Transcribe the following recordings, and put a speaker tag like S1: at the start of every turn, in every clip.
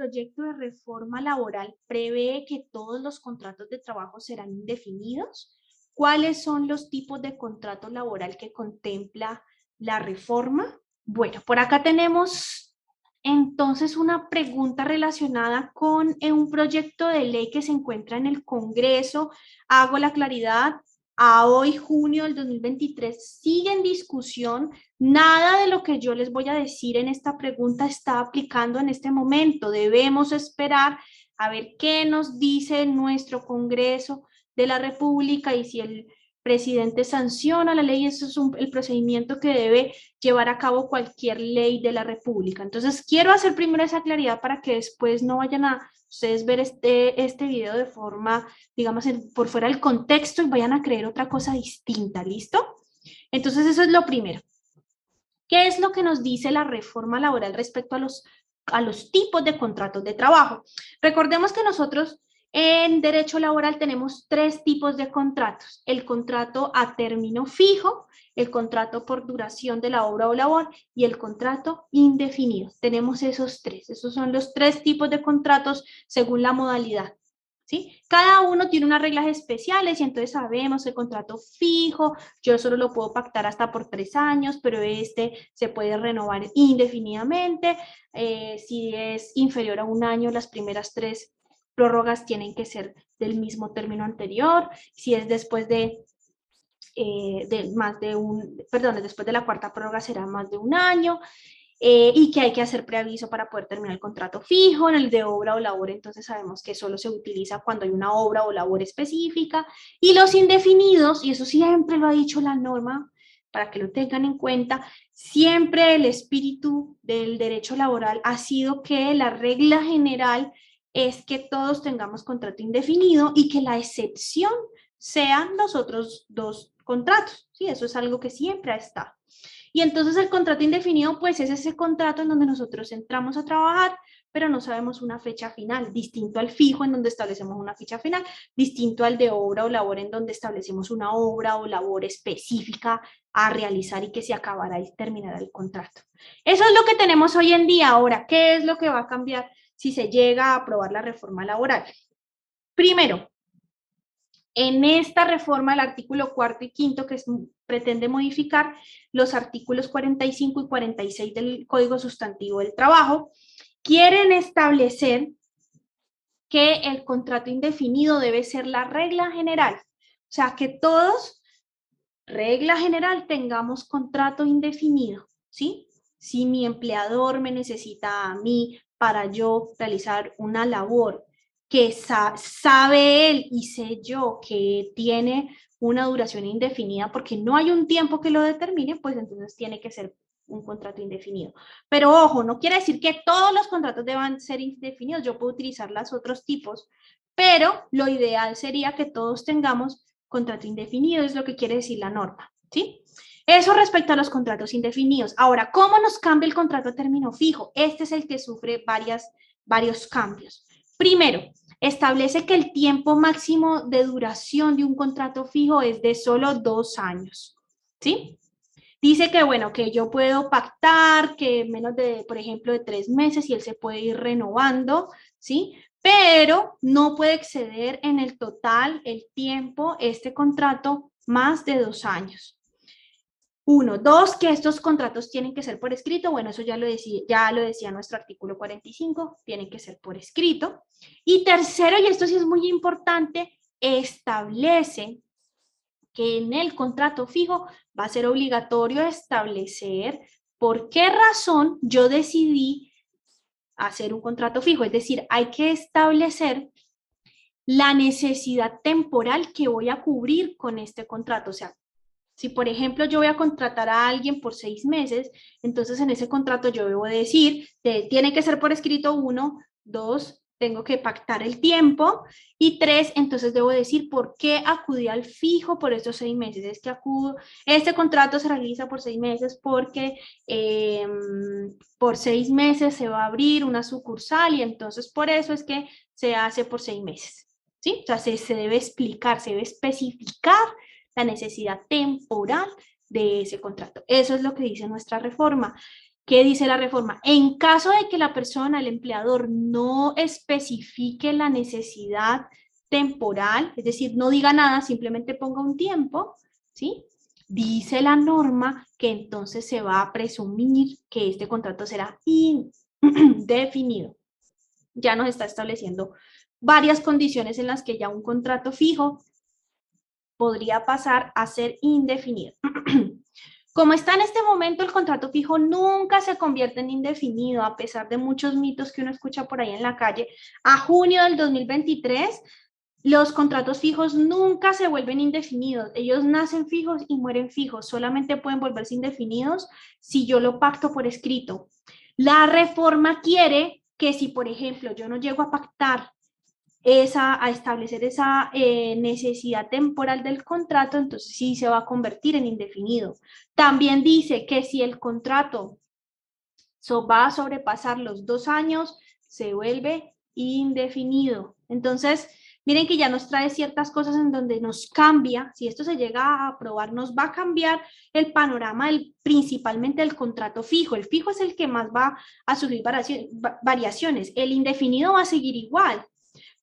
S1: proyecto de reforma laboral prevé que todos los contratos de trabajo serán indefinidos? ¿Cuáles son los tipos de contrato laboral que contempla la reforma? Bueno, por acá tenemos entonces una pregunta relacionada con un proyecto de ley que se encuentra en el Congreso. Hago la claridad, a hoy, junio del 2023, sigue en discusión. Nada de lo que yo les voy a decir en esta pregunta está aplicando en este momento. Debemos esperar a ver qué nos dice nuestro Congreso de la República y si el presidente sanciona la ley. Eso es el procedimiento que debe llevar a cabo cualquier ley de la República. Entonces, quiero hacer primero esa claridad para que después no vayan a ustedes ver este video de forma, digamos, por fuera del contexto y vayan a creer otra cosa distinta, ¿listo? Entonces, eso es lo primero. ¿Qué es lo que nos dice la reforma laboral respecto a los tipos de contratos de trabajo? Recordemos que nosotros en derecho laboral tenemos tres tipos de contratos: el contrato a término fijo, el contrato por duración de la obra o labor y el contrato indefinido. Tenemos esos tres. Esos son los tres tipos de contratos según la modalidad. ¿Sí? Cada uno tiene unas reglas especiales y entonces sabemos que el contrato fijo, yo solo lo puedo pactar hasta por 3 años, pero este se puede renovar indefinidamente. Si es inferior a 1 año, las primeras 3 prórrogas tienen que ser del mismo término anterior. Si es después después de la cuarta prórroga será más de 1 año. Y que hay que hacer preaviso para poder terminar el contrato fijo. En el de obra o labor, entonces sabemos que solo se utiliza cuando hay una obra o labor específica. Y los indefinidos, y eso siempre lo ha dicho la norma, para que lo tengan en cuenta, siempre el espíritu del derecho laboral ha sido que la regla general es que todos tengamos contrato indefinido y que la excepción sean los otros 2 contratos. ¿Sí? Eso es algo que siempre ha estado. Y entonces el contrato indefinido, pues es ese contrato en donde nosotros entramos a trabajar, pero no sabemos una fecha final, distinto al fijo en donde establecemos una fecha final, distinto al de obra o labor en donde establecemos una obra o labor específica a realizar y que se acabará y terminará el contrato. Eso es lo que tenemos hoy en día. Ahora, ¿qué es lo que va a cambiar si se llega a aprobar la reforma laboral? Primero, en esta reforma, el artículo 4 y 5 que pretende modificar los artículos 45 y 46 del Código Sustantivo del Trabajo, quieren establecer que el contrato indefinido debe ser la regla general. O sea, que todos, regla general, tengamos contrato indefinido, ¿sí? Si mi empleador me necesita a mí para yo realizar una labor que sabe él y sé yo que tiene una duración indefinida porque no hay un tiempo que lo determine, pues entonces tiene que ser un contrato indefinido. Pero ojo, no quiere decir que todos los contratos deban ser indefinidos. Yo puedo utilizar los otros tipos, pero lo ideal sería que todos tengamos contrato indefinido, es lo que quiere decir la norma, ¿sí? Eso respecto a los contratos indefinidos. Ahora, ¿cómo nos cambia el contrato a término fijo? Este es el que sufre varios cambios. Primero, establece que el tiempo máximo de duración de un contrato fijo es de solo 2 años, ¿sí? Dice que, bueno, que yo puedo pactar que menos de, por ejemplo, de 3 meses y él se puede ir renovando, ¿sí? Pero no puede exceder en el total el tiempo, este contrato, más de 2 años. 1, 2, que estos contratos tienen que ser por escrito. Bueno, eso ya lo decía nuestro artículo 45, tienen que ser por escrito. Y tercero, y esto sí es muy importante, establece que en el contrato fijo va a ser obligatorio establecer por qué razón yo decidí hacer un contrato fijo. Es decir, hay que establecer la necesidad temporal que voy a cubrir con este contrato. O sea, si por ejemplo yo voy a contratar a alguien por 6 meses, entonces en ese contrato yo debo decir, tiene que ser por escrito 1, 2, tengo que pactar el tiempo, y 3, entonces debo decir por qué acudí al fijo por estos 6 meses. Es que este contrato se realiza por 6 meses porque por 6 meses se va a abrir una sucursal y entonces por eso es que se hace por 6 meses. ¿Sí? O sea, se debe explicar, se debe especificar la necesidad temporal de ese contrato. Eso es lo que dice nuestra reforma. ¿Qué dice la reforma? En caso de que la persona, el empleador, no especifique la necesidad temporal, es decir, no diga nada, simplemente ponga un tiempo, ¿sí? Dice la norma que entonces se va a presumir que este contrato será indefinido. Ya nos está estableciendo varias condiciones en las que ya un contrato fijo podría pasar a ser indefinido. Como está en este momento, el contrato fijo nunca se convierte en indefinido, a pesar de muchos mitos que uno escucha por ahí en la calle. A junio del 2023, los contratos fijos nunca se vuelven indefinidos. Ellos nacen fijos y mueren fijos. Solamente pueden volverse indefinidos si yo lo pacto por escrito. La reforma quiere que si, por ejemplo, yo no llego a pactar a establecer esa necesidad temporal del contrato, entonces sí se va a convertir en indefinido. También dice que si el contrato va a sobrepasar los 2 años, se vuelve indefinido. Entonces, miren que ya nos trae ciertas cosas en donde nos cambia, si esto se llega a aprobar, nos va a cambiar el panorama principalmente del contrato fijo. El fijo es el que más va a sufrir variaciones. El indefinido va a seguir igual,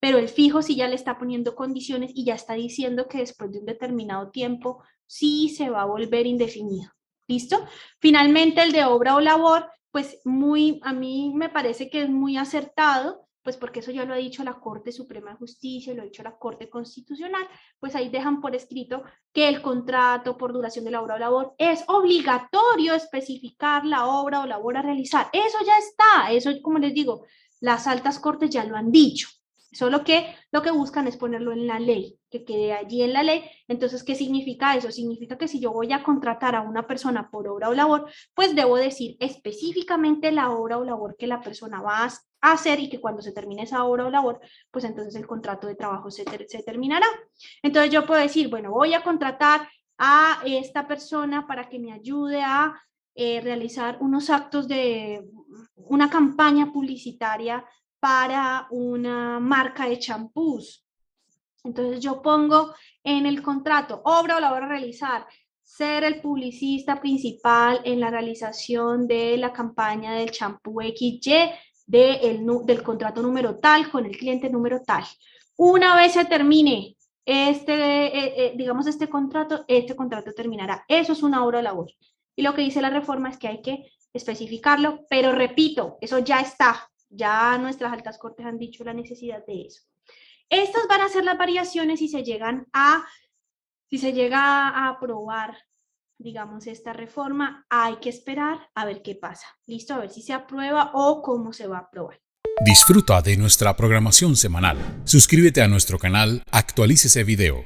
S1: pero el fijo sí ya le está poniendo condiciones y ya está diciendo que después de un determinado tiempo sí se va a volver indefinido. ¿Listo? Finalmente, el de obra o labor, pues a mí me parece que es muy acertado, pues porque eso ya lo ha dicho la Corte Suprema de Justicia, lo ha dicho la Corte Constitucional, pues ahí dejan por escrito que el contrato por duración de la obra o labor es obligatorio especificar la obra o labor a realizar. Eso ya está, eso como les digo, las altas cortes ya lo han dicho. Solo que lo que buscan es ponerlo en la ley, que quede allí en la ley. Entonces, ¿qué significa eso? Significa que si yo voy a contratar a una persona por obra o labor, pues debo decir específicamente la obra o labor que la persona va a hacer y que cuando se termine esa obra o labor, pues entonces el contrato de trabajo se terminará. Entonces yo puedo decir, bueno, voy a contratar a esta persona para que me ayude a realizar unos actos de una campaña publicitaria para una marca de champús. Entonces yo pongo en el contrato, obra o labor a realizar, ser el publicista principal en la realización de la campaña del champú XY del contrato número tal con el cliente número tal. Una vez se termine digamos este contrato terminará. Eso es una obra o labor. Y lo que dice la reforma es que hay que especificarlo, pero repito, eso ya está. Ya nuestras altas cortes han dicho la necesidad de eso. Estas van a ser las variaciones si se llega a aprobar, digamos, esta reforma. Hay que esperar a ver qué pasa. ¿Listo? A ver si se aprueba o cómo se va a aprobar.
S2: Disfruta de nuestra programación semanal. Suscríbete a nuestro canal, actualícese video